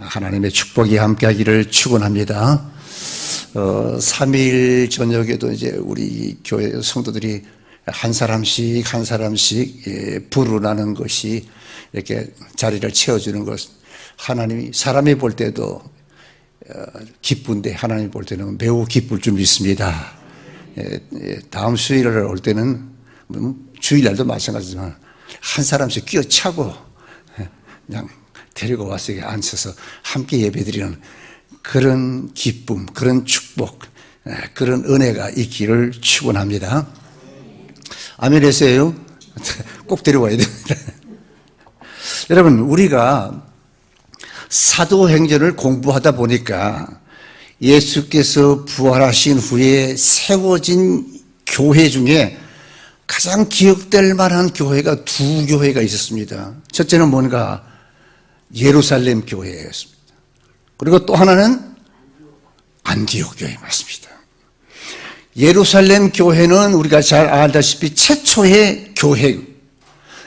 하나님의 축복이 함께하기를 축원합니다. 3일 저녁에도 이제 우리 교회 성도들이 한 사람씩 부르라는 것이 이렇게 자리를 채워주는 것, 하나님이 사람이 볼 때도 기쁜데 하나님이 볼 때는 매우 기쁠 줄 믿습니다. 다음 수요일날 올 때는 주일날도 마찬가지지만 한 사람씩 끼어차고 그냥 데리고 와서 앉혀서 함께 예배드리는 그런 기쁨, 그런 축복, 그런 은혜가 있기를 축원합니다. 아멘 하세요. 꼭 데려와야 됩니다. 여러분, 우리가 사도행전을 공부하다 보니까 예수께서 부활하신 후에 세워진 교회 중에 가장 기억될 만한 교회가 두 교회가 있었습니다. 첫째는 뭔가 예루살렘 교회였습니다. 그리고 또 하나는 안디옥 교회 맞습니다. 예루살렘 교회는 우리가 잘 알다시피 최초의 교회.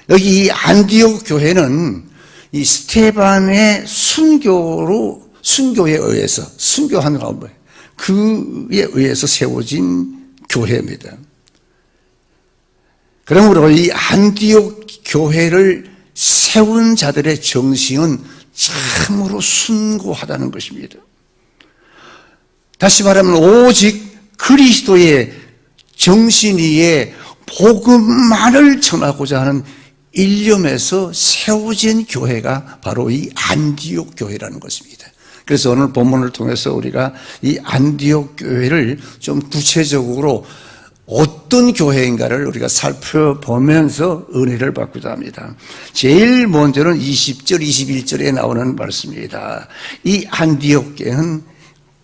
여기 이 안디옥 교회는 이 스테반의 순교에 의해서 순교한 가운데 그에 의해서 세워진 교회입니다. 그러므로 이 안디옥 교회를 세운 자들의 정신은 참으로 숭고하다는 것입니다. 다시 말하면 오직 그리스도의 정신 위에 복음만을 전하고자 하는 일념에서 세워진 교회가 바로 이 안디옥 교회라는 것입니다. 그래서 오늘 본문을 통해서 우리가 이 안디옥 교회를 좀 구체적으로 어떤 교회인가를 우리가 살펴보면서 은혜를 받고자 합니다. 제일 먼저는 20절, 21절에 나오는 말씀입니다. 이 안디옥 교회는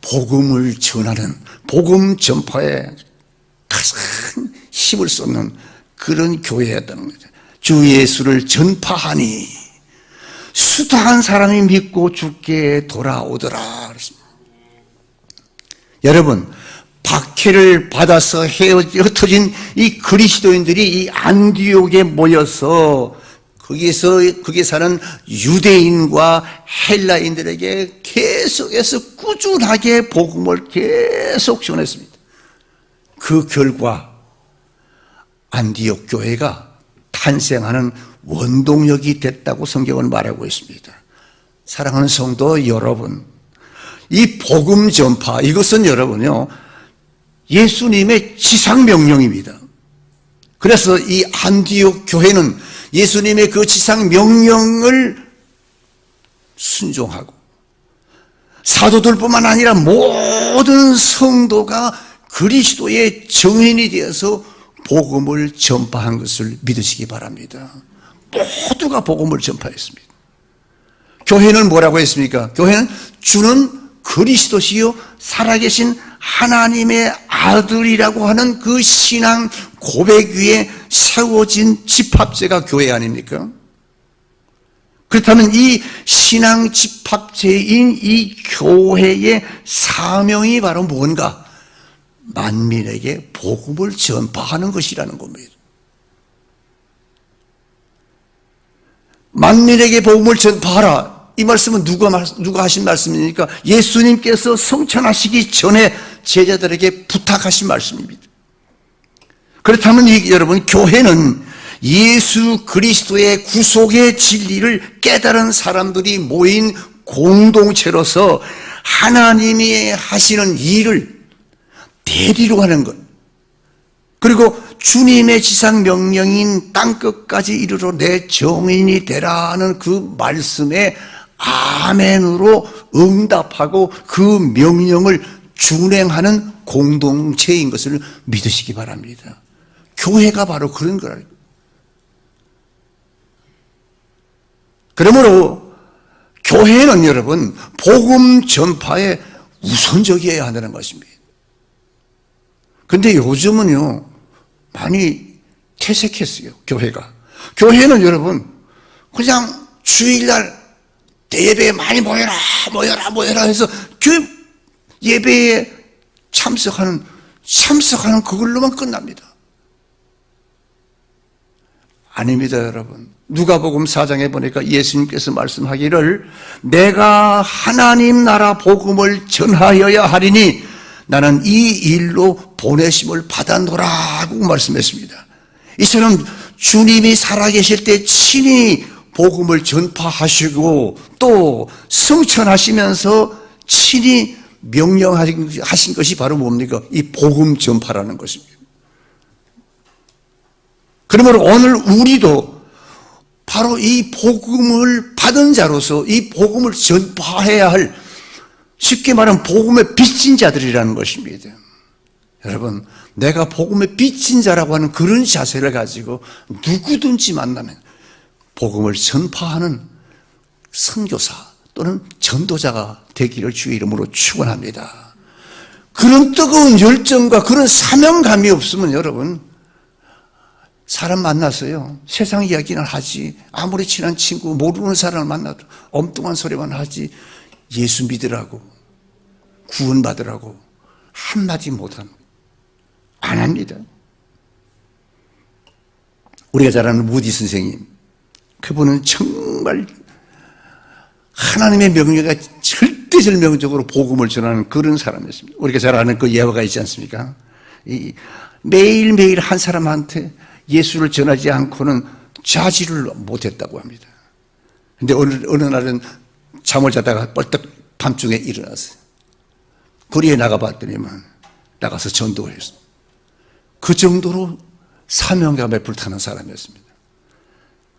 복음을 전하는, 복음 전파에 가장 힘을 쏟는 그런 교회였다는 거죠. 주 예수를 전파하니 수다한 사람이 믿고 주께 돌아오더라 그랬습니다. 여러분, 박해를 받아서 흩어진 이 그리스도인들이 이 안디옥에 모여서 거기에 사는 유대인과 헬라인들에게 계속해서 꾸준하게 복음을 계속 전했습니다. 그 결과 안디옥 교회가 탄생하는 원동력이 됐다고 성경은 말하고 있습니다. 사랑하는 성도 여러분, 이 복음 전파, 이것은 여러분요, 예수님의 지상명령입니다. 그래서 이 안디옥 교회는 예수님의 그 지상명령을 순종하고 사도들뿐만 아니라 모든 성도가 그리스도의 증인이 되어서 복음을 전파한 것을 믿으시기 바랍니다. 모두가 복음을 전파했습니다. 교회는 뭐라고 했습니까? 교회는 주는 그리스도시요 살아계신 하나님의 아들이라고 하는 그 신앙 고백 위에 세워진 집합제가 교회 아닙니까? 그렇다면 이 신앙 집합제인 이 교회의 사명이 바로 뭔가? 만민에게 복음을 전파하는 것이라는 겁니다. 만민에게 복음을 전파하라. 이 말씀은 누가 하신 말씀입니까? 예수님께서 성천하시기 전에 제자들에게 부탁하신 말씀입니다. 그렇다면 여러분, 교회는 예수 그리스도의 구속의 진리를 깨달은 사람들이 모인 공동체로서 하나님이 하시는 일을 대리로 하는 것, 그리고 주님의 지상 명령인 땅끝까지 이르러 내 정인이 되라는 그 말씀에 아멘으로 응답하고 그 명령을 준행하는 공동체인 것을 믿으시기 바랍니다. 교회가 바로 그런 거라요. 그러므로 교회는 여러분 복음 전파에 우선적이어야 한다는 것입니다. 근데 요즘은요 많이 퇴색했어요. 교회는 여러분 그냥 주일날 대예배에 많이 모여라 해서 그 예배에 참석하는 그걸로만 끝납니다. 아닙니다, 여러분. 누가복음 4장에 보니까 예수님께서 말씀하기를 내가 하나님 나라 복음을 전하여야 하리니 나는 이 일로 보내심을 받았노라고 말씀했습니다. 이처럼 주님이 살아계실 때 친히 복음을 전파하시고 또 성천하시면서 친히 명령하신 것이 바로 뭡니까? 이 복음 전파라는 것입니다. 그러므로 오늘 우리도 바로 이 복음을 받은 자로서 이 복음을 전파해야 할, 쉽게 말하면 복음의 빚진 자들이라는 것입니다. 여러분, 내가 복음의 빚진 자라고 하는 그런 자세를 가지고 누구든지 만나면 복음을 전파하는 선교사 또는 전도자가 되기를 주의 이름으로 축원합니다. 그런 뜨거운 열정과 그런 사명감이 없으면 여러분, 사람 만나서요, 세상 이야기는 하지, 아무리 친한 친구, 모르는 사람을 만나도 엉뚱한 소리만 하지, 예수 믿으라고, 구원받으라고 한마디 못합니다. 안 합니다. 우리가 잘 아는 무디 선생님, 그분은 정말 하나님의 명령에 절대절명적으로 복음을 전하는 그런 사람이었습니다. 우리가 잘 아는 그 예화가 있지 않습니까? 매일매일 한 사람한테 예수를 전하지 않고는 자지를 못했다고 합니다. 근데 어느 날은 잠을 자다가 벌떡 밤중에 일어났어요. 거리에 나가봤더니만 나가서 전도를 했어요. 그 정도로 사명감에 불타는 사람이었습니다.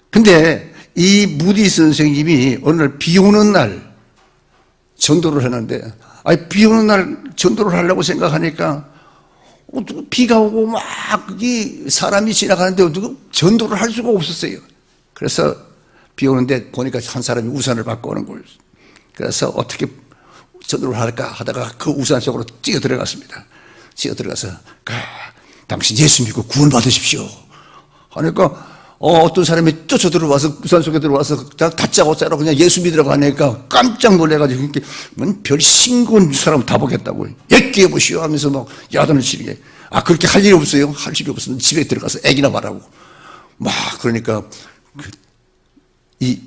근데 이 무디 선생님이 어느 날 비 오는 날 전도를 하는데, 비 오는 날 전도를 하려고 생각하니까 비가 오고 막 사람이 지나가는데 전도를 할 수가 없었어요. 그래서 비 오는데 보니까 한 사람이 우산을 받고 오는 거예요. 그래서 어떻게 전도를 할까 하다가 그 우산 속으로 뛰어 들어갔습니다. 뛰어 들어가서 당신 예수 믿고 구원 받으십시오 하니까 어떤 사람이 쫓아 들어와서 우산 속에 들어와서 다짜고 짜고 그냥 예수 믿으라고 하니까 깜짝 놀래가지고 별 싱거운 사람 다 보겠다고 예끼해 보시오 하면서 막 야단을 치게. 그렇게 할 일이 없어요. 할 일이 없으면 집에 들어가서 애기나 말하고 막. 그러니까 이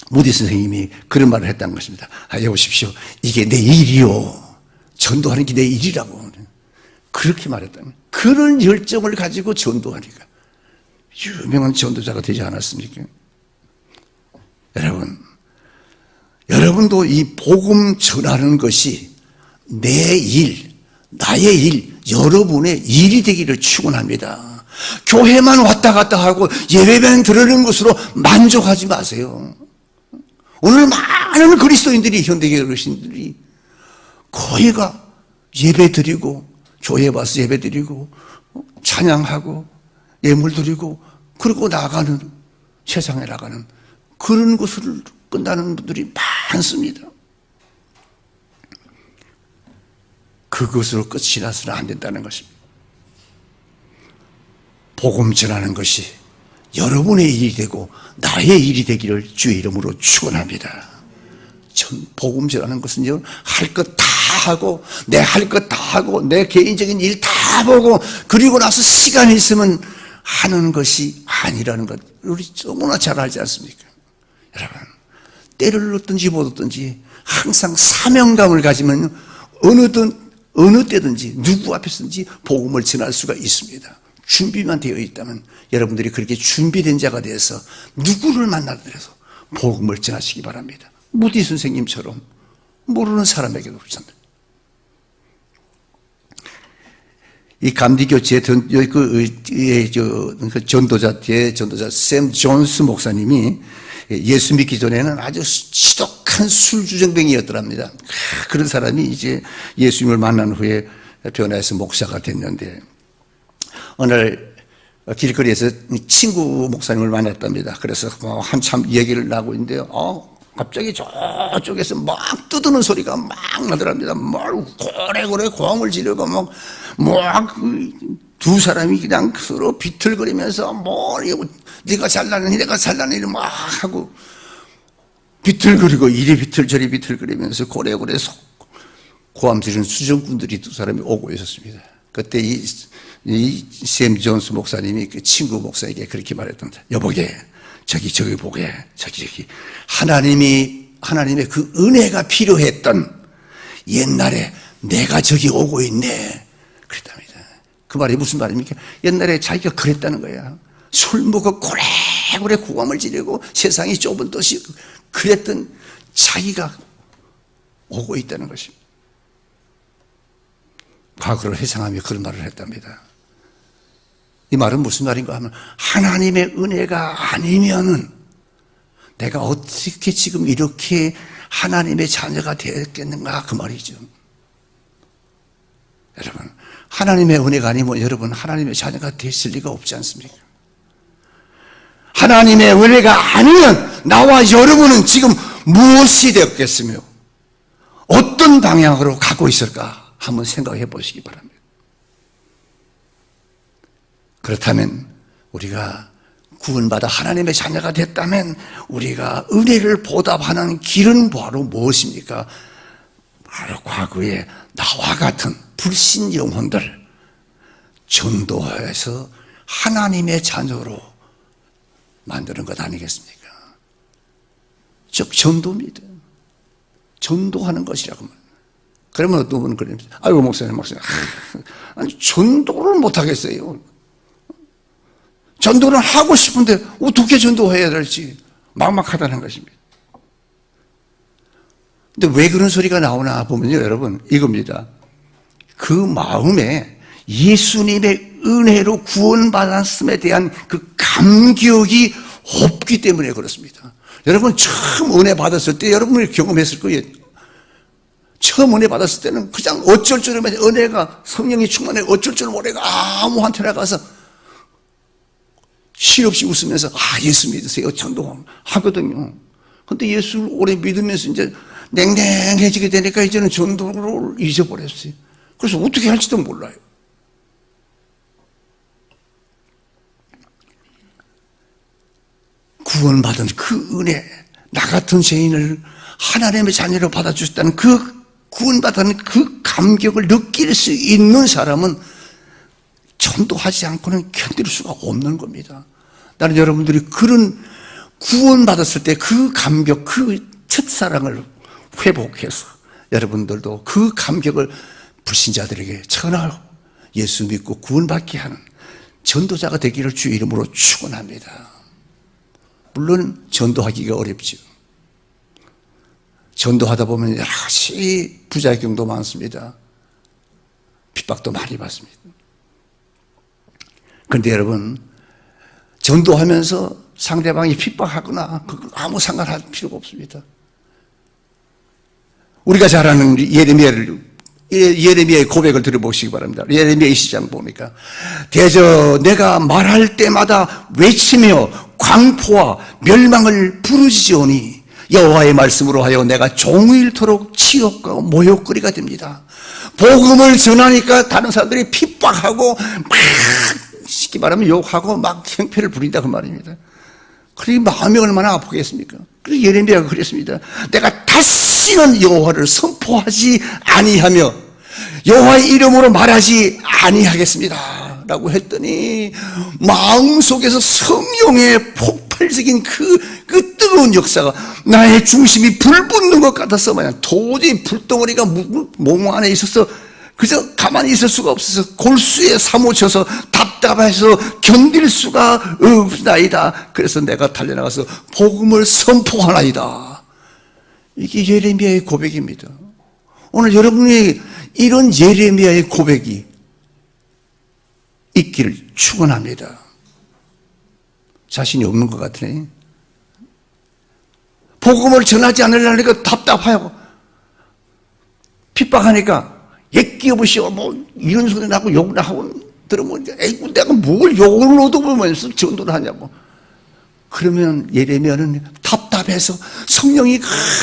무디 선생님이 그런 말을 했다는 것입니다. 여보십시오, 이게 내 일이요, 전도하는 게 내 일이라고 그렇게 말했다는, 그런 열정을 가지고 전도하니까 유명한 전도자가 되지 않았습니까? 여러분도 이 복음 전하는 것이 내 일, 나의 일, 여러분의 일이 되기를 축원합니다. 교회만 왔다 갔다 하고 예배만 들으는 것으로 만족하지 마세요. 오늘 많은 그리스도인들이, 현대계 그리스도인들이 거의가 예배 드리고 교회에 와서 예배 드리고 찬양하고 예물 드리고 그러고 나가는, 세상에 나가는 그런 것을 끝나는 분들이 많습니다. 그것으로 끝이 나서는 안 된다는 것입니다. 복음 전하는 것이 여러분의 일이 되고 나의 일이 되기를 주의 이름으로 축원합니다. 복음 전하는 것은요, 할 것 다 하고 내 할 것 다 하고 내 개인적인 일 다 보고 그리고 나서 시간이 있으면 하는 것이 아니라는 것, 우리 너무나 잘 알지 않습니까? 여러분, 때를 얻든지 못 얻든지 항상 사명감을 가지면 어느 때든지 누구 앞에서든지 복음을 전할 수가 있습니다. 준비만 되어 있다면 여러분들이 그렇게 준비된 자가 되어서 누구를 만나더라도 복음을 전하시기 바랍니다. 무디 선생님처럼 모르는 사람에게도 그렇습니다. 이 감리교 전도자 샘 존스 목사님이 예수 믿기 전에는 아주 지독한 술주정뱅이였더랍니다. 그런 사람이 이제 예수님을 만난 후에 변화해서 목사가 됐는데, 어느 날 길거리에서 친구 목사님을 만났답니다. 그래서 한참 얘기를 나고 있는데요, 갑자기 저쪽에서 막 뜯는 소리가 막 나더랍니다. 막 고래고래 고함을 지르고 막 두 사람이 그냥 서로 비틀거리면서 네가 잘나느니 내가 잘나느니 막 하고 비틀거리고 이리 비틀 저리 비틀거리면서 고래고래 고함 지르는 수정꾼들이 두 사람이 오고 있었습니다. 그때 샘 존스 목사님이 그 친구 목사에게 그렇게 말했던데, 여보게, 저기 보게, 저기 하나님의 그 은혜가 필요했던 옛날에 내가 저기 오고 있네, 그랬답니다. 그 말이 무슨 말입니까? 옛날에 자기가 그랬다는 거야. 술 먹고 고래고래 고함을 지르고 세상이 좁은 도시 그랬던 자기가 오고 있다는 것입니다. 과거를 회상하며 그런 말을 했답니다. 이 말은 무슨 말인가 하면, 하나님의 은혜가 아니면은 내가 어떻게 지금 이렇게 하나님의 자녀가 되었겠는가, 그 말이죠. 여러분, 하나님의 은혜가 아니면 여러분 하나님의 자녀가 됐을 리가 없지 않습니까? 하나님의 은혜가 아니면 나와 여러분은 지금 무엇이 되었겠으며 어떤 방향으로 가고 있을까 한번 생각해 보시기 바랍니다. 그렇다면 우리가 구원받아 하나님의 자녀가 됐다면 우리가 은혜를 보답하는 길은 바로 무엇입니까? 바로 과거에 나와 같은 불신 영혼들 전도해서 하나님의 자녀로 만드는 것 아니겠습니까? 즉 전도입니다. 전도하는 것이라고 말합니다. 그러면 어떤 분은 그럽니다. 아이고 목사님, 아니 전도를 못하겠어요. 전도는 하고 싶은데 어떻게 전도해야 될지 막막하다는 것입니다. 근데 왜 그런 소리가 나오나 보면요, 여러분, 이겁니다. 그 마음에 예수님의 은혜로 구원받았음에 대한 그 감격이 없기 때문에 그렇습니다. 여러분, 처음 은혜 받았을 때 여러분이 경험했을 거예요. 처음 은혜 받았을 때는 그냥 어쩔 줄 모르면 은혜가, 성령이 충만해 어쩔 줄 모르고 아무한테나 가서 실없이 웃으면서 예수 믿으세요, 전도하거든요. 근데 예수를 오래 믿으면서 이제 냉랭해지게 되니까 이제는 전도를 잊어버렸어요. 그래서 어떻게 할지도 몰라요. 구원받은 그 은혜, 나 같은 죄인을 하나님의 자녀로 받아주셨다는 그 구원받은 그 감격을 느낄 수 있는 사람은 전도하지 않고는 견딜 수가 없는 겁니다. 나는 여러분들이 그런 구원받았을 때 그 감격, 그 첫사랑을 회복해서 여러분들도 그 감격을 불신자들에게 전하고 예수 믿고 구원받게 하는 전도자가 되기를 주의 이름으로 축원합니다. 물론 전도하기가 어렵죠. 전도하다 보면 여러 가지 부작용도 많습니다. 핍박도 많이 받습니다. 그런데 여러분, 전도하면서 상대방이 핍박하거나 아무 상관할 필요가 없습니다. 우리가 잘 아는 예레미야의 고백을 들어보시기 바랍니다. 예레미야 20장 보니까 대저 내가 말할 때마다 외치며 광포와 멸망을 부르짖으오니 여호와의 말씀으로 하여 내가 종일토록 치욕과 모욕거리가 됩니다. 복음을 전하니까 다른 사람들이 핍박하고 막 쉽게 말하면 욕하고 막 형편을 부린다 그 말입니다. 그러니 마음이 얼마나 아프겠습니까? 그래서 예레미야가 그랬습니다. 내가 다시는 여호와를 선포하지 아니하며 여호와의 이름으로 말하지 아니하겠습니다 라고 했더니 마음속에서 성령의 폭발적인 그 뜨거운 역사가 나의 중심이 불 붙는 것 같아서 마냥 도저히 불덩어리가 몸 안에 있어서 그저 가만히 있을 수가 없어서 골수에 사무쳐서 답답해서 견딜 수가 없나이다. 그래서 내가 달려나가서 복음을 선포하나이다. 이게 예레미야의 고백입니다. 오늘 여러분이 이런 예레미야의 고백이 있기를 축원합니다. 자신이 없는 것 같으네. 복음을 전하지 않으려니까 답답하고 핍박하니까 옛기업이시오 이런 소리 나고 욕을 하고 들으면 에이구 내가 뭘 욕을 얻어보면서 전도를 하냐고. 그러면 예레미야는 답답해서 성령이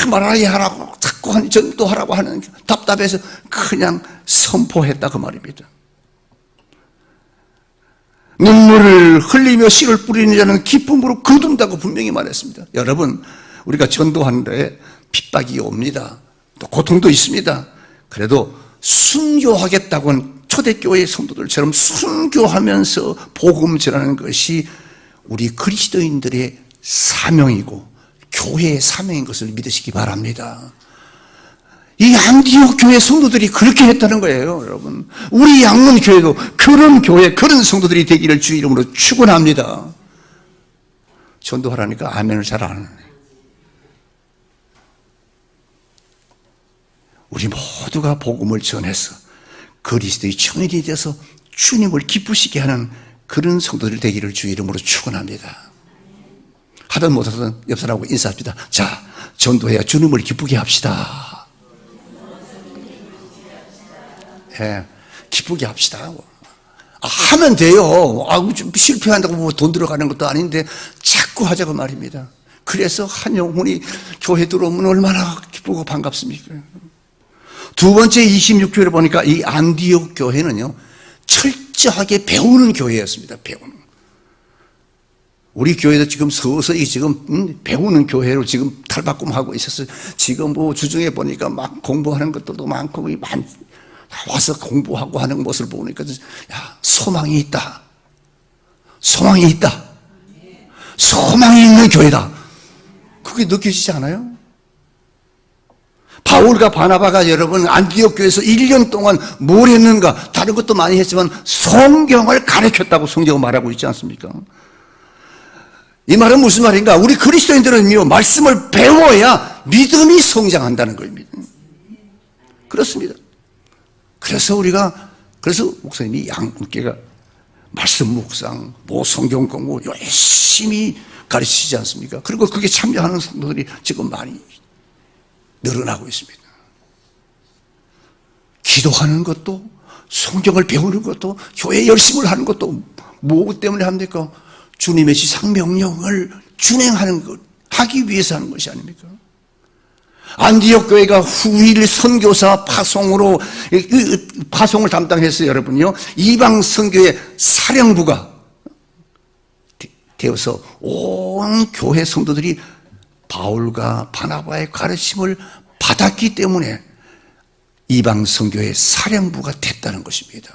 말하게 하라고 자꾸 전도하라고 하는 답답해서 그냥 선포했다 그 말입니다. 눈물을 흘리며 씨를 뿌리는 자는 기쁨으로 거둔다고 분명히 말했습니다. 여러분, 우리가 전도하는데 핍박이 옵니다. 또 고통도 있습니다. 그래도 순교하겠다고는 초대교회 성도들처럼 순교하면서 복음 전하는 것이 우리 그리스도인들의 사명이고 교회의 사명인 것을 믿으시기 바랍니다. 이 안디옥 교회 성도들이 그렇게 했다는 거예요, 여러분. 우리 양문 교회도 그런 교회, 그런 성도들이 되기를 주 이름으로 축원합니다. 전도하라니까 아멘을 잘 안 하네. 우리 모두가 복음을 전해서 그리스도의 청년이 되어서 주님을 기쁘시게 하는 그런 성도들 되기를 주 이름으로 축원합니다. 하든 못하든 옆 사람하고 인사합시다. 자, 전도해야 주님을 기쁘게 합시다. 예, 기쁘게 합시다. 하면 돼요. 좀 실패한다고 뭐 돈 들어가는 것도 아닌데 자꾸 하자고 말입니다. 그래서 한 영혼이 교회 들어오면 얼마나 기쁘고 반갑습니까? 두 번째 26교회를 보니까 이 안디옥 교회는요, 철저하게 배우는 교회였습니다. 배우는. 우리 교회도 지금 서서히 지금 배우는 교회로 지금 탈바꿈하고 있었어요. 지금 뭐 주중에 보니까 막 공부하는 것들도 많고 와서 공부하고 하는 모습을 보니까 야, 소망이 있다. 소망이 있다. 소망이 있는 교회다. 그게 느껴지지 않아요? 바울과 바나바가 여러분 안디옥 교회에서 1년 동안 뭘 했는가? 다른 것도 많이 했지만 성경을 가르쳤다고 성경은 말하고 있지 않습니까? 이 말은 무슨 말인가? 우리 그리스도인들은요, 말씀을 배워야 믿음이 성장한다는 겁니다. 그렇습니다. 그래서 목사님이 양께가 말씀 묵상, 성경 공부 열심히 가르치지 않습니까? 그리고 그게 참여하는 성도들이 지금 많이 늘어나고 있습니다. 기도하는 것도, 성경을 배우는 것도, 교회 열심을 하는 것도 뭐 때문에 합니까? 주님의 지상 명령을 준행하는 것, 하기 위해서 하는 것이 아닙니까? 안디옥 교회가 후일 선교사 파송으로 파송을 담당해서 여러분요, 이방 선교의 사령부가 되어서 온 교회 성도들이 바울과 바나바의 가르침을 받았기 때문에 이방 선교의 사령부가 됐다는 것입니다.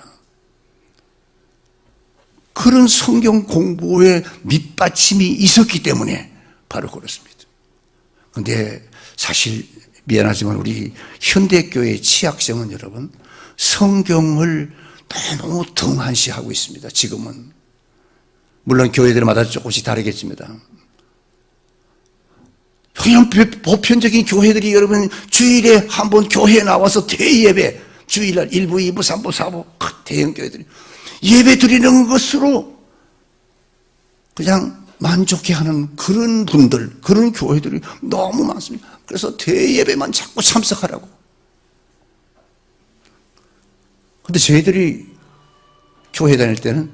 그런 성경 공부에 밑받침이 있었기 때문에 바로 그렇습니다. 그런데 사실 미안하지만 우리 현대교회의 취약성은 여러분, 성경을 너무 등한시하고 있습니다. 지금은. 물론 교회들마다 조금씩 다르겠지만 그냥 보편적인 교회들이 여러분 주일에 한번 교회에 나와서 대예배, 주일날 1부, 2부, 3부, 4부 대형 교회들이 예배 드리는 것으로 그냥 만족해하는 그런 분들, 그런 교회들이 너무 많습니다. 그래서 대예배만 자꾸 참석하라고. 근데 저희들이 교회 다닐 때는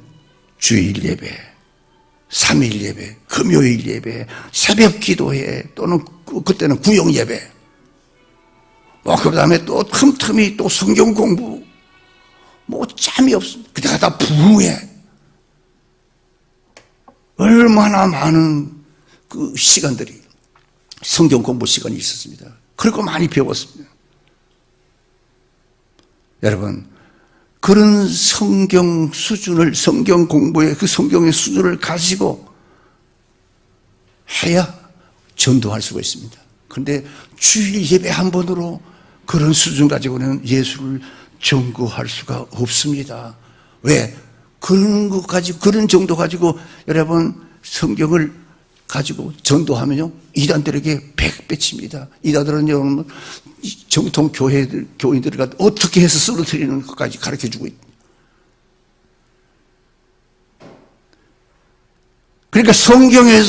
주일 예배, 3일 예배, 금요일 예배, 새벽 기도회, 또는 그때는 구역 예배, 그 다음에 또 틈틈이 또 성경 공부, 짬이 없습니다. 그때가 다 부흥회. 얼마나 많은 그 시간들이, 성경 공부 시간이 있었습니다. 그리고 많이 배웠습니다. 여러분, 그런 성경 수준을, 성경 공부의 그 성경의 수준을 가지고 해야 전도할 수가 있습니다. 그런데 주일 예배 한 번으로 그런 수준 가지고는 예수를 전구할 수가 없습니다. 왜? 그런 것 가지고, 그런 정도 가지고 여러분 성경을 가지고 전도하면요, 이단들에게 100배 칩니다. 이단들은 여러분 정통 교인들이 어떻게 해서 쓰러뜨리는 것까지 가르쳐 주고 있다. 그러니까 성경의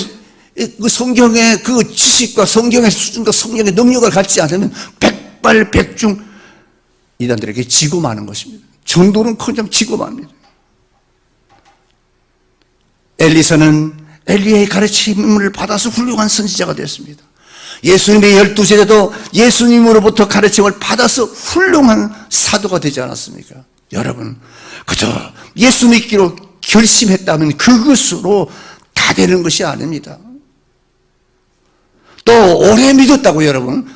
그 지식과 성경의 수준과 성경의 능력을 갖지 않으면 백발백중 이단들에게 지고 마는 것입니다. 전도는 그냥 지고 맙니다. 엘리사는 엘리야의 가르침을 받아서 훌륭한 선지자가 됐습니다. 예수님의 12세대도 예수님으로부터 가르침을 받아서 훌륭한 사도가 되지 않았습니까? 여러분, 그저 예수 믿기로 결심했다면 그것으로 다 되는 것이 아닙니다. 또 오래 믿었다고 여러분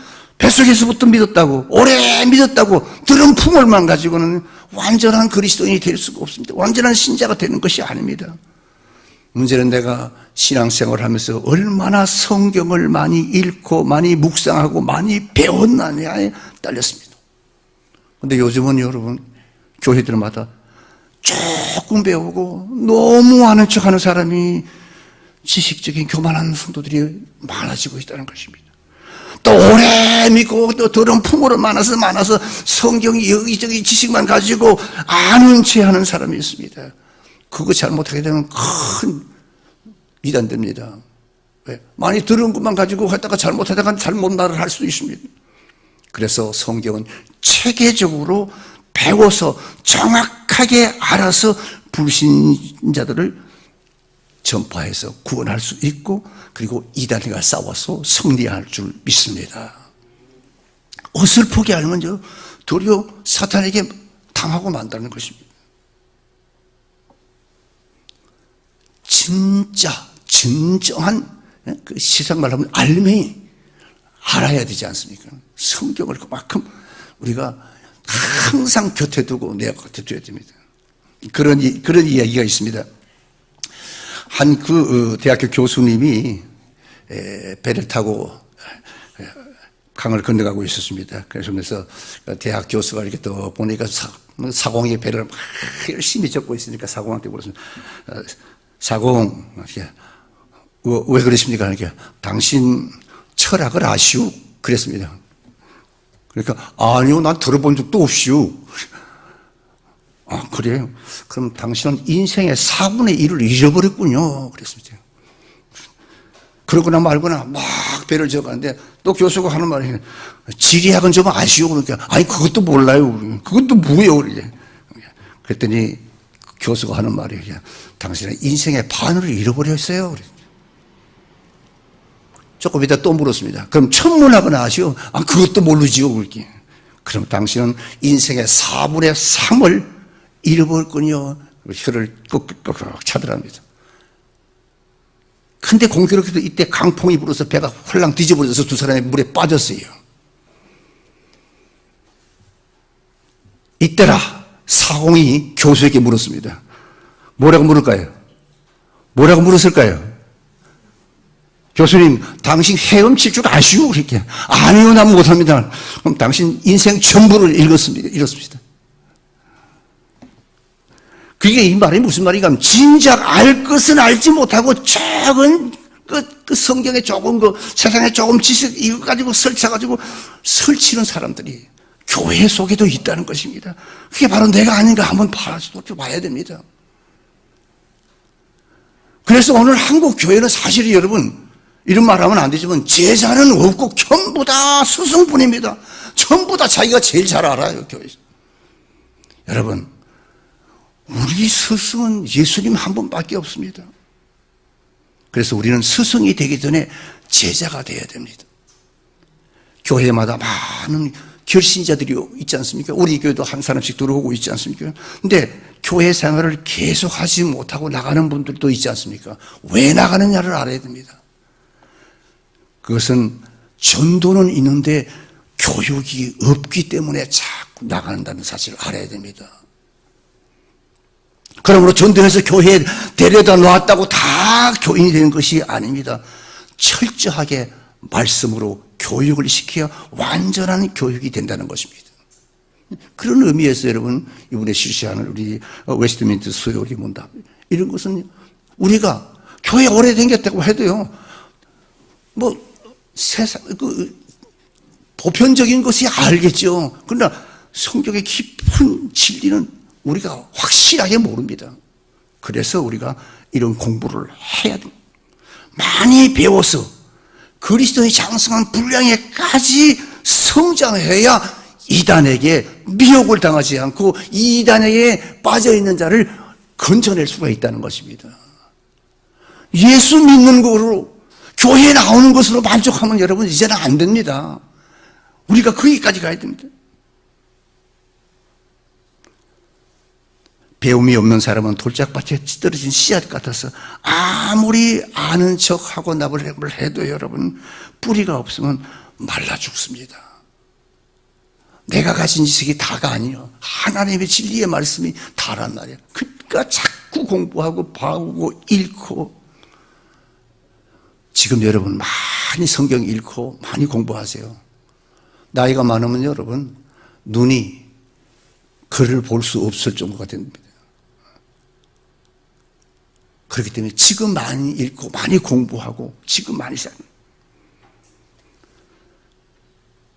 뱃속에서부터 믿었다고, 오래 믿었다고 들은 풍월만 가지고는 완전한 그리스도인이 될 수가 없습니다. 완전한 신자가 되는 것이 아닙니다. 문제는 내가 신앙생활을 하면서 얼마나 성경을 많이 읽고 많이 묵상하고 많이 배웠느냐에 딸렸습니다. 그런데 요즘은 여러분 교회들마다 조금 배우고 너무 아는 척하는 사람이 지식적인 교만한 성도들이 많아지고 있다는 것입니다. 또 오래 믿고 또 들은 풍으로 많아서 성경이 여기저기 지식만 가지고 아는 체 하는 사람이 있습니다. 그거 잘못하게 되면 큰 이단됩니다. 왜? 많이 들은 것만 가지고 하다가 잘못하다가 잘못 말을 할 수도 있습니다. 그래서 성경은 체계적으로 배워서 정확하게 알아서 불신자들을 전파해서 구원할 수 있고, 그리고 이단과 싸워서 승리할 줄 믿습니다. 어설프게 알면요 도리어 사탄에게 당하고 만다는 것입니다. 진정한 그 세상말로 하면 알맹이 알아야 되지 않습니까? 성경을 그만큼 우리가 항상 곁에 두고 내 곁에 둬야 됩니다. 그런 이야기가 있습니다. 한 대학교 교수님이 배를 타고 강을 건너가고 있었습니다. 그래서 대학 교수가 이렇게 또 보니까 사공이 배를 막 열심히 젓고 있으니까 사공한테 물었습니다. 사공, 왜 그러십니까? 그러니까 당신 철학을 아시오? 그랬습니다. 그러니까 아니요, 난 들어본 적도 없시오. 아, 그래요? 그럼 당신은 인생의 4분의 1을 잃어버렸군요. 그랬습니다. 그러거나 말거나 막 배를 져가는데 또 교수가 하는 말이 지리학은 좀 아시오? 그러니까 아니 그것도 몰라요. 그것도 뭐예요? 그랬더니 교수가 하는 말이 당신은 인생의 반을 잃어버렸어요. 조금 이따 또 물었습니다. 그럼 천문학은 아시오? 아, 그것도 모르지요. 그렇게. 그럼 당신은 인생의 4분의 3을 잃어버렸군요. 혀를 꾹꾹꾹 차더랍니다. 근데 공교롭게도 이때 강풍이 불어서 배가 홀랑 뒤집어져서 두 사람이 물에 빠졌어요. 이때라 사공이 교수에게 물었습니다. 뭐라고 물을까요? 뭐라고 물었을까요? 교수님, 당신 헤엄칠 줄 아시오? 그렇게. 아니요, 난 못합니다. 그럼 당신 인생 전부를 잃었습니다. 그게 이 말이 무슨 말인가 하면, 진작 알 것은 알지 못하고 작은 그 성경에 조금 세상에 조금 지식 이거 가지고 설치는 사람들이 교회 속에도 있다는 것입니다. 그게 바로 내가 아닌가 한번 봐야 됩니다. 그래서 오늘 한국 교회는 사실 여러분, 이런 말 하면 안 되지만 제자는 없고 전부 다 스승뿐입니다. 전부 다 자기가 제일 잘 알아요, 교회에서. 여러분, 우리 스승은 예수님 한 분밖에 없습니다. 그래서 우리는 스승이 되기 전에 제자가 되어야 됩니다. 교회마다 많은 결신자들이 있지 않습니까? 우리 교회도 한 사람씩 들어오고 있지 않습니까? 근데 교회 생활을 계속하지 못하고 나가는 분들도 있지 않습니까? 왜 나가느냐를 알아야 됩니다. 그것은 전도는 있는데 교육이 없기 때문에 자꾸 나간다는 사실을 알아야 됩니다. 그러므로 전도해서 교회에 데려다 놨다고 다 교인이 되는 것이 아닙니다. 철저하게 말씀으로 교육을 시켜야 완전한 교육이 된다는 것입니다. 그런 의미에서 여러분, 이번에 실시하는 우리 웨스트민스터 수요리 문답, 이런 것은 우리가 교회 오래 다녔다고 해도요, 세상, 보편적인 것이 알겠죠. 그러나 성경의 깊은 진리는 우리가 확실하게 모릅니다. 그래서 우리가 이런 공부를 해야 됩니다. 많이 배워서 그리스도의 장성한 분량에까지 성장해야 이단에게 미혹을 당하지 않고 이단에게 빠져있는 자를 건져낼 수가 있다는 것입니다. 예수 믿는 거로 교회에 나오는 것으로 만족하면 여러분 이제는 안 됩니다. 우리가 거기까지 가야 됩니다. 배움이 없는 사람은 돌짝밭에 떨어진 씨앗 같아서 아무리 아는 척하고 나불나불 해도 여러분 뿌리가 없으면 말라 죽습니다. 내가 가진 지식이 다가 아니요. 하나님의 진리의 말씀이 다란 말이야. 그러니까 자꾸 공부하고 봐오고 읽고. 지금 여러분 많이 성경 읽고 많이 공부하세요. 나이가 많으면 여러분 눈이 글을 볼 수 없을 정도가 됩니다. 그렇기 때문에 지금 많이 읽고 많이 공부하고 지금 많이 삽니다.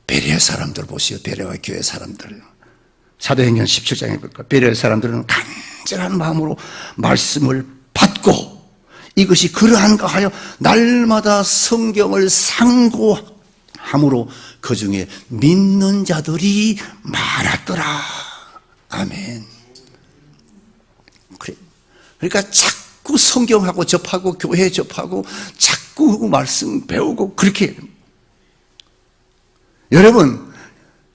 베레아 사람들 보시오. 베레아 교회 사람들. 사도행전 17장에 볼까. 베레아 사람들은 간절한 마음으로 말씀을 받고 이것이 그러한가 하여 날마다 성경을 상고함으로 그 중에 믿는 자들이 많았더라. 아멘. 그래. 그러니까 자꾸 성경하고 접하고 교회 접하고 자꾸 말씀 배우고 그렇게 해야 됩니다. 여러분,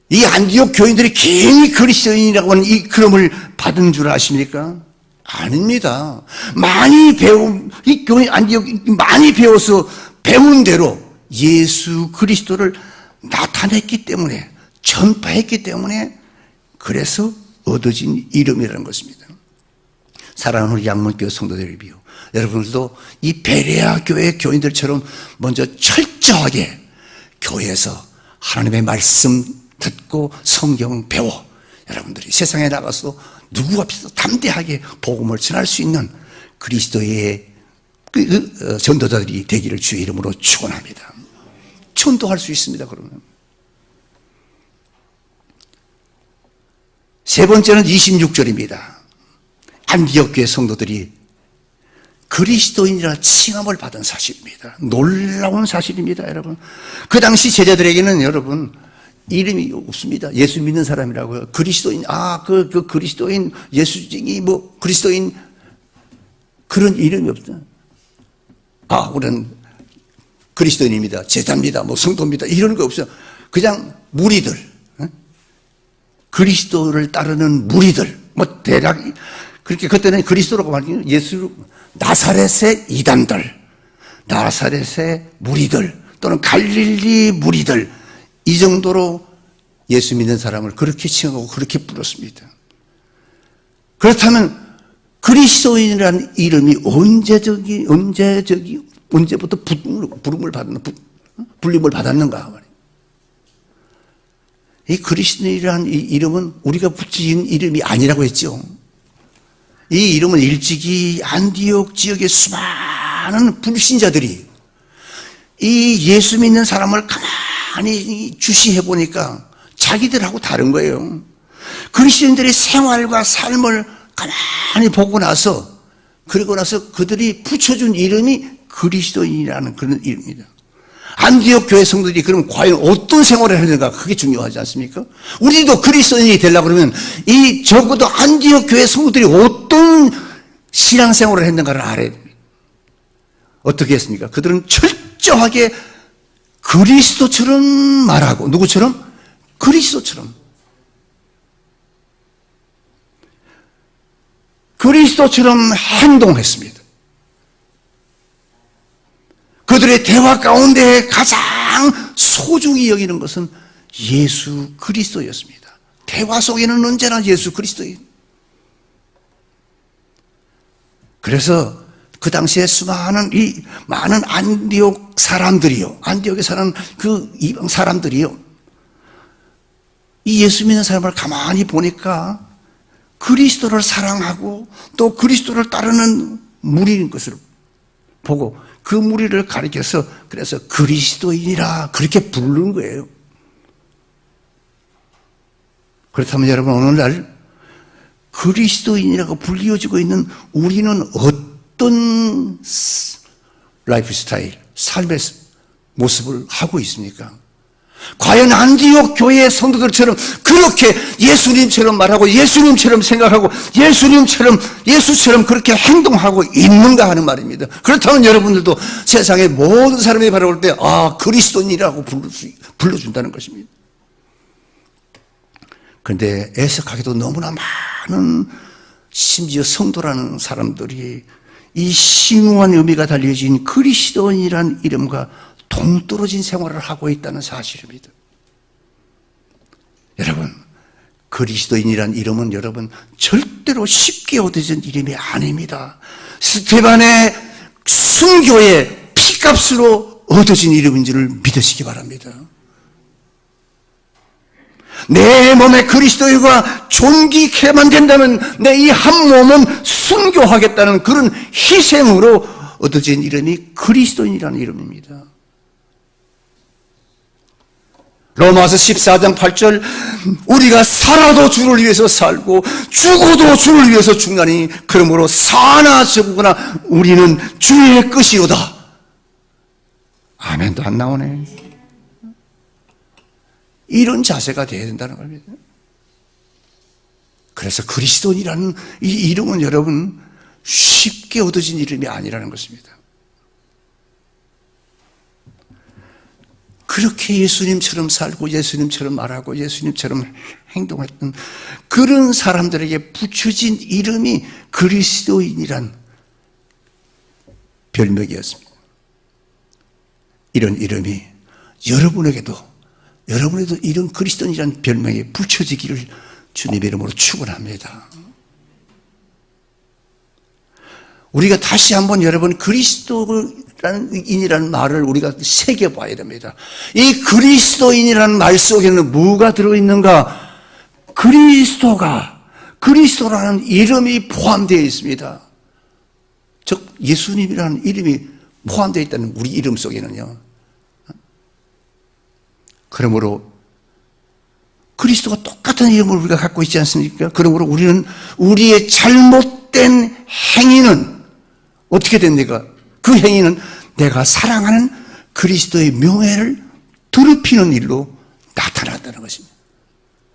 이 안디옥 교인들이 괜히 그리스도인이라고 하는 이 그름을 받은 줄 아십니까? 아닙니다. 많이 이 교인 안디옥이 많이 배워서 배운 대로 예수 그리스도를 나타냈기 때문에, 전파했기 때문에, 그래서 얻어진 이름이라는 것입니다. 사랑하는 우리 양문교회 성도들이요, 여러분들도 이 베레아 교회 교인들처럼 먼저 철저하게 교회에서 하나님의 말씀 듣고 성경 배워 여러분들이 세상에 나가서 누구 앞에서 담대하게 복음을 전할 수 있는 그리스도의 전도자들이 되기를 주의 이름으로 축원합니다. 전도할 수 있습니다. 그러면 세 번째는 26절입니다. 안디옥 교회 성도들이 그리스도인이라 칭함을 받은 사실입니다. 놀라운 사실입니다, 여러분. 그 당시 제자들에게는 여러분 이름이 없습니다. 예수 믿는 사람이라고요. 그리스도인, 그 그리스도인, 예수쟁이, 그리스도인, 그런 이름이 없어요. 우리는 그리스도인입니다. 제자입니다. 성도입니다. 이런 거 없어요. 그냥 무리들, 그리스도를 따르는 무리들, 대략, 그렇게 그때는 그리스도라고 말하는 예수, 나사렛의 이단들, 나사렛의 무리들, 또는 갈릴리 무리들, 이 정도로 예수 믿는 사람을 그렇게 칭하고 그렇게 불렀습니다. 그렇다면 그리스도인이라는 이름이 언제부터 불림을 받았는가 말이에요. 이 그리스도인이라는 이 이름은 우리가 붙인 이름이 아니라고 했죠. 이 이름은 일찍이 안디옥 지역의 수많은 불신자들이 이 예수 믿는 사람을 가만히 주시해 보니까 자기들하고 다른 거예요. 그리스도인들의 생활과 삶을 가만히 보고 나서, 그리고 나서 그들이 붙여준 이름이 그리스도인이라는 그런 이름입니다. 안디옥 교회 성도들이 그럼 과연 어떤 생활을 하는가, 그게 중요하지 않습니까? 우리도 그리스도인이 되려고 그러면 적어도 안디옥 교회 성도들이 어떤 신앙생활을 했는가를 알아야 됩니다. 어떻게 했습니까? 그들은 철저하게 그리스도처럼 말하고, 누구처럼? 그리스도처럼. 그리스도처럼 행동했습니다. 그들의 대화 가운데 가장 소중히 여기는 것은 예수 그리스도였습니다. 대화 속에는 언제나 예수 그리스도인. 그래서 그 당시에 많은 안디옥 사람들이요, 안디옥에 사는 그 이방 사람들이요, 이 예수 믿는 사람을 가만히 보니까 그리스도를 사랑하고 또 그리스도를 따르는 무리인 것을 보고 그 무리를 가리켜서 그래서 그리스도인이라 그렇게 부르는 거예요. 그렇다면 여러분, 오늘날 그리스도인이라고 불리워지고 있는 우리는 어떤 라이프 스타일, 삶의 모습을 하고 있습니까? 과연 안디옥 교회의 성도들처럼 그렇게 예수님처럼 말하고 예수님처럼 생각하고 예수처럼 그렇게 행동하고 있는가 하는 말입니다. 그렇다면 여러분들도 세상의 모든 사람이 바라볼 때 그리스도인이라고 불러준다는 것입니다. 그런데 애석하게도 너무나 많은 심지어 성도라는 사람들이 이 심오한 의미가 달려진 그리스도인이라는 이름과 동떨어진 생활을 하고 있다는 사실입니다. 여러분, 그리스도인이란 이름은 여러분 절대로 쉽게 얻어진 이름이 아닙니다. 스테반의 순교의 피값으로 얻어진 이름인 줄을 믿으시기 바랍니다. 내 몸에 그리스도가 존귀케만 된다면 내 이 한 몸은 순교하겠다는 그런 희생으로 얻어진 이름이 그리스도인이라는 이름입니다. 로마서 14장 8절 우리가 살아도 주를 위해서 살고 죽어도 주를 위해서 죽나니 그러므로 사나 죽으나 우리는 주의 것이로다. 아멘도 안 나오네. 이런 자세가 되어야 된다는 겁니다. 그래서 그리스도인이라는 이 이름은 여러분 쉽게 얻어진 이름이 아니라는 것입니다. 그렇게 예수님처럼 살고 예수님처럼 말하고 예수님처럼 행동했던 그런 사람들에게 붙여진 이름이 그리스도인이란 별명이었습니다. 이런 이름이 여러분에게도 이런 그리스도인이란 별명이 붙여지기를 주님의 이름으로 축원합니다. 우리가 다시 한번 여러분 그리스도인이라는 말을 우리가 새겨봐야 됩니다. 이 그리스도인이라는 말 속에는 뭐가 들어있는가? 그리스도라는 이름이 포함되어 있습니다. 즉 예수님이라는 이름이 포함되어 있다는 우리 이름 속에는요. 그러므로 그리스도가 똑같은 이름을 우리가 갖고 있지 않습니까? 그러므로 우리는 우리의 잘못된 행위는 어떻게 됩니까? 그 행위는 내가 사랑하는 그리스도의 명예를 더럽히는 일로 나타난다는 것입니다.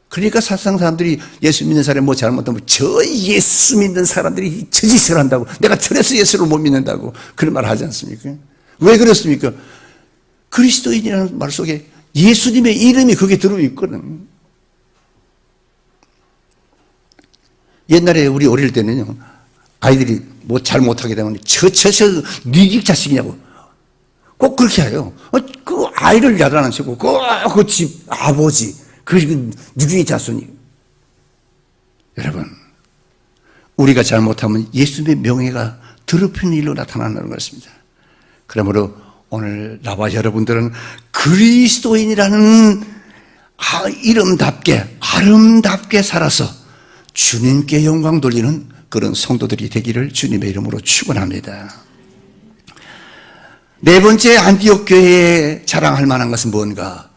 그러니까 사실상 사람들이 예수 믿는 사람이 뭐 잘못하면 저 예수 믿는 사람들이 저 짓을 한다고, 내가 저래서 예수를 못 믿는다고 그런 말 하지 않습니까? 왜 그렇습니까? 그리스도인이라는 말 속에 예수님의 이름이 거기에 들어있거든. 옛날에 우리 어릴 때는요, 아이들이 뭐 잘못하게 되면 저 니집 자식이냐고 꼭 그렇게 해요. 그 아이를 야단하시고 그 집 아버지 그 누구의 자손이. 여러분, 우리가 잘못하면 예수님의 명예가 더럽히는 일로 나타나는 것입니다. 그러므로 오늘 나와 여러분들은 그리스도인이라는 이름답게 아름답게 살아서 주님께 영광 돌리는 그런 성도들이 되기를 주님의 이름으로 축원합니다. 네 번째, 안디옥 교회에 자랑할 만한 것은 뭔가?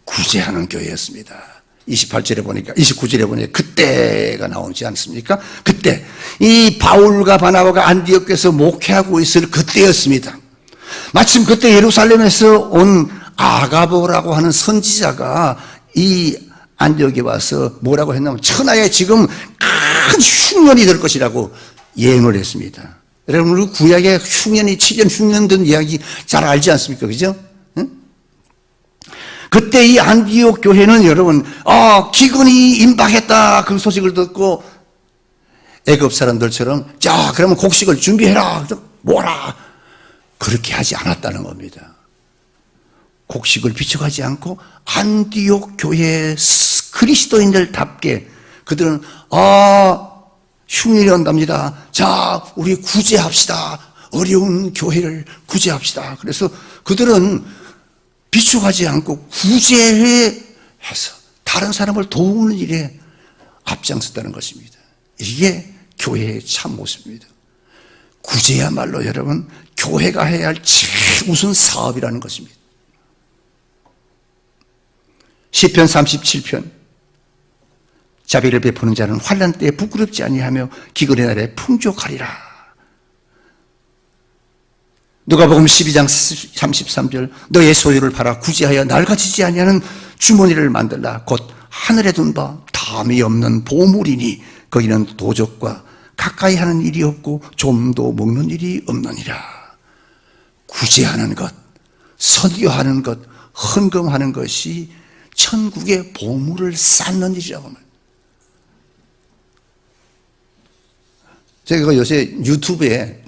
구제하는 교회였습니다. 29절에 보니까 그때가 나오지 않습니까? 그때 이 바울과 바나바가 안디옥에서 목회하고 있을 그때였습니다. 마침 그때 예루살렘에서 온 아가보라고 하는 선지자가 이 안디옥에 와서 뭐라고 했냐면 천하에 지금 큰 흉년이 될 것이라고 예언을 했습니다. 여러분, 우리 구약의 흉년이 7년 흉년 된 이야기 잘 알지 않습니까? 그죠? 응? 그때 이 안디옥 교회는 여러분 기근이 임박했다 그 소식을 듣고 애굽 사람들처럼 자 그러면 곡식을 준비해라 뭐라 그렇게 하지 않았다는 겁니다. 곡식을 비춰가지 않고 안디옥 교회의 그리스도인들답게 그들은 흉년이 온답니다. 자, 우리 구제합시다. 어려운 교회를 구제합시다. 그래서 그들은 비춰가지 않고 구제해서 다른 사람을 도우는 일에 앞장섰다는 것입니다. 이게 교회의 참 모습입니다. 구제야말로 여러분 교회가 해야 할 제일 우선 사업이라는 것입니다. 시편 37편 자비를 베푸는 자는 환난 때에 부끄럽지 아니하며 기근의 날에 풍족하리라. 누가복음 12장 33절 너의 소유를 팔아 구제하여 낡아지지 아니하는 주머니를 만들라. 곧 하늘에 둔 바 담이 없는 보물이니 거기는 도적과 가까이 하는 일이 없고 좀도 먹는 일이 없느니라. 구제하는 것, 선교하는 것, 헌금하는 것이 천국의 보물을 쌓는 일이라고 합니다. 제가 요새 유튜브에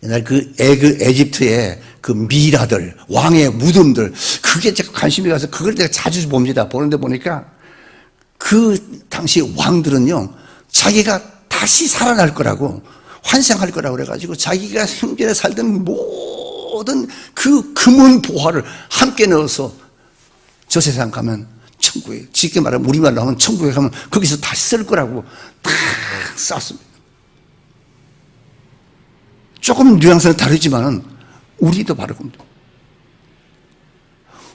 옛날 에집트의 그 미라들, 왕의 무덤들, 그게 제가 관심이 가서 그걸 제가 자주 봅니다. 보는데 보니까 그 당시 왕들은요, 자기가 다시 살아날 거라고 환생할 거라고 그래가지고 자기가 형제에 살던 모든 그 금은 보화를 함께 넣어서 저 세상 가면 천국에, 쉽게 말하면 우리말로 하면 천국에 가면 거기서 다시 쓸 거라고 딱 쌌습니다. 조금 뉘앙스는 다르지만은 우리도 바로 겁니다.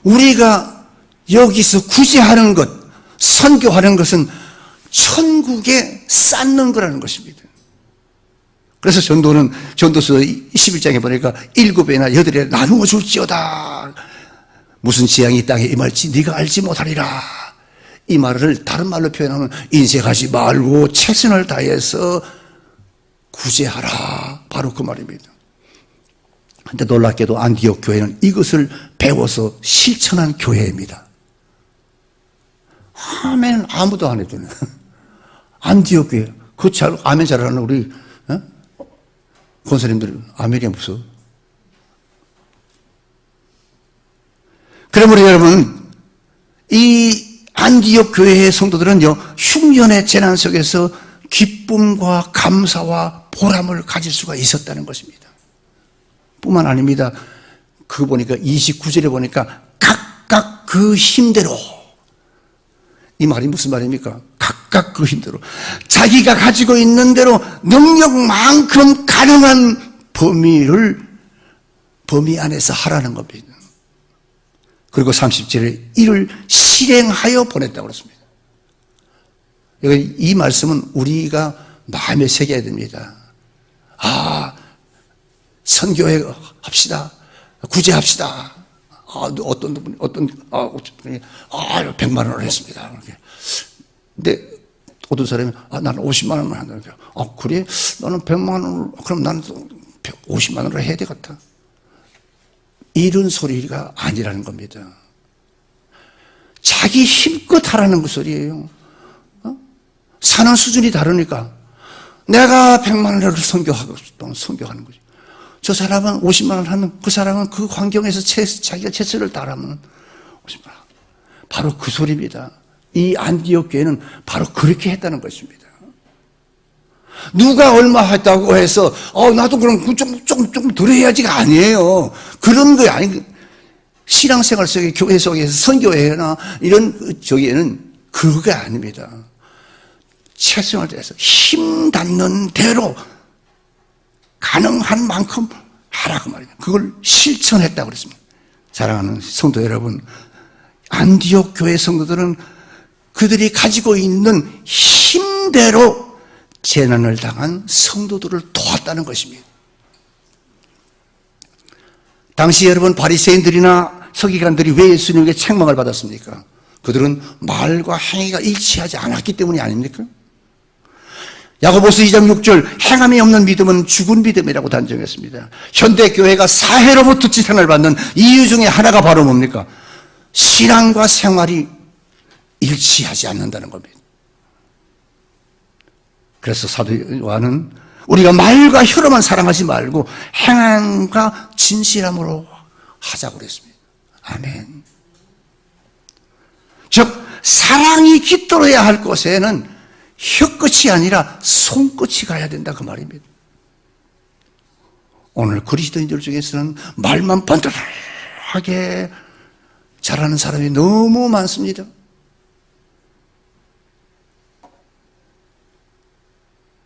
우리가 여기서 구제하는 것, 선교하는 것은 천국에 쌓는 거라는 것입니다. 그래서 전도는 전도서 11장에 보니까 7배나 8배 나누어 줄지어다. 무슨 재앙이 땅에 임할지 네가 알지 못하리라. 이 말을 다른 말로 표현하면 인색하지 말고 최선을 다해서 구제하라. 바로 그 말입니다. 근데 놀랍게도 안디옥 교회는 이것을 배워서 실천한 교회입니다. 아멘 아무도 안 해주네. 안디옥 교회 그 잘 아멘 잘하는 우리 권사님들 아멘이 무서워. 그러므로 여러분, 이 안디옥 교회의 성도들은요, 흉년의 재난 속에서 기쁨과 감사와 보람을 가질 수가 있었다는 것입니다. 뿐만 아닙니다. 그거 보니까 29절에 보니까 각각 그 힘대로, 이 말이 무슨 말입니까? 각각 그 힘대로 자기가 가지고 있는 대로 능력만큼 가능한 범위 안에서 하라는 겁니다. 그리고 30절에 이를 실행하여 보냈다고 그랬습니다. 여기 이 말씀은 우리가 마음에 새겨야 됩니다. 아, 선교회 합시다. 구제합시다. 어떤 분이 100만 원을 했습니다. 근데 어떤 사람이 나는 50만 원을 한다. 그래? 너는 100만 원을, 그럼 나는 50만 원을 해야 되겠다. 이런 소리가 아니라는 겁니다. 자기 힘껏 하라는 그 소리예요. 사는 수준이 다르니까 내가 100만 원을 선교하는 거죠. 저 사람은 50만 원 하면 그 사람은 그 환경에서 자기가 최선을 다하면 50만 원. 바로 그 소리입니다. 이 안디옥 교회는 바로 그렇게 했다는 것입니다. 누가 얼마 했다고 해서 나도 그럼 좀 덜 해야지가 아니에요. 그런 거 아니. 신앙생활 속에 교회 속에서 선교회나 이런 저기에는 그거가 아닙니다. 최선을 다해서 힘 닿는 대로 가능한 만큼 하라고 말입니다. 그걸 실천했다고 그랬습니다. 사랑하는 성도 여러분, 안디옥 교회 성도들은 그들이 가지고 있는 힘대로 재난을 당한 성도들을 도왔다는 것입니다. 당시 여러분 바리새인들이나 서기관들이 왜 예수님에게 책망을 받았습니까? 그들은 말과 행위가 일치하지 않았기 때문이 아닙니까? 야고보서 2장 6절 행함이 없는 믿음은 죽은 믿음이라고 단정했습니다. 현대교회가 사회로부터 지탄을 받는 이유 중에 하나가 바로 뭡니까? 신앙과 생활이 일치하지 않는다는 겁니다. 그래서 사도 요한은 우리가 말과 혀로만 사랑하지 말고 행함과 진실함으로 하자고 그랬습니다. 아멘. 즉 사랑이 깃들어야 할 곳에는 혀끝이 아니라 손끝이 가야 된다 그 말입니다. 오늘 그리스도인들 중에서는 말만 번듯하게 잘하는 사람이 너무 많습니다.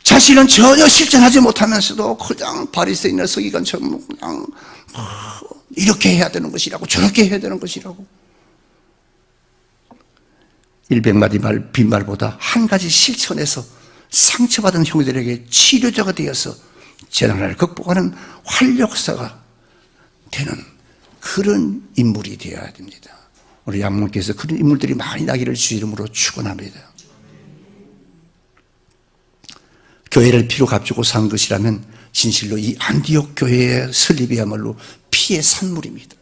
자신은 전혀 실천하지 못하면서도 그냥 바리새인이나 서기관처럼 그냥 이렇게 해야 되는 것이라고 저렇게 해야 되는 것이라고 100마디 말 빈말보다 한 가지 실천해서 상처받은 형제들에게 치료자가 되어서 재난을 극복하는 활력소가 되는 그런 인물이 되어야 됩니다. 우리 양모께서 그런 인물들이 많이 나기를 주 이름으로 축원합니다. 교회를 피로 값주고 산 것이라면 진실로 이 안디옥 교회의 설립이야말로 피의 산물입니다.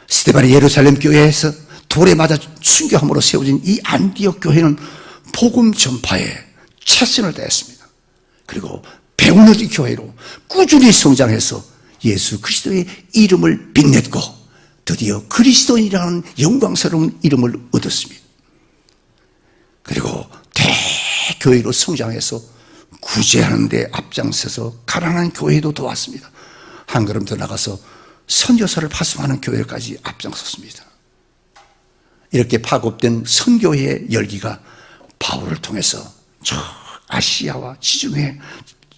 스데반이 예루살렘 교회에서 돌에 맞아 순교함으로 세워진 이 안디옥 교회는 복음 전파에 최선을 다했습니다. 그리고 배우는 교회로 꾸준히 성장해서 예수 그리스도의 이름을 빛냈고 드디어 그리스도인이라는 영광스러운 이름을 얻었습니다. 그리고 대교회로 성장해서 구제하는 데 앞장서서 가난한 교회도 도왔습니다. 한 걸음 더 나가서 선교사를 파송하는 교회까지 앞장섰습니다. 이렇게 파급된 선교회의 열기가 바울을 통해서 저 아시아와 지중해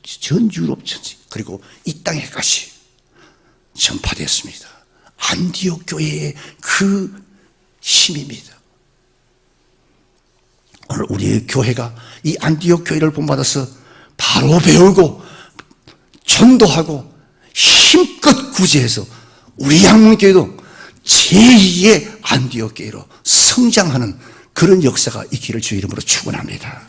전 유럽 전지 그리고 이 땅에까지 전파되었습니다. 안디옥 교회의 그 힘입니다. 오늘 우리의 교회가 이 안디옥 교회를 본받아서 바로 배우고 전도하고 힘껏 구제해서 우리 양문교회도 제2의 안디옥 교회로 성장하는 그런 역사가 있기를 주의 이름으로 축원합니다.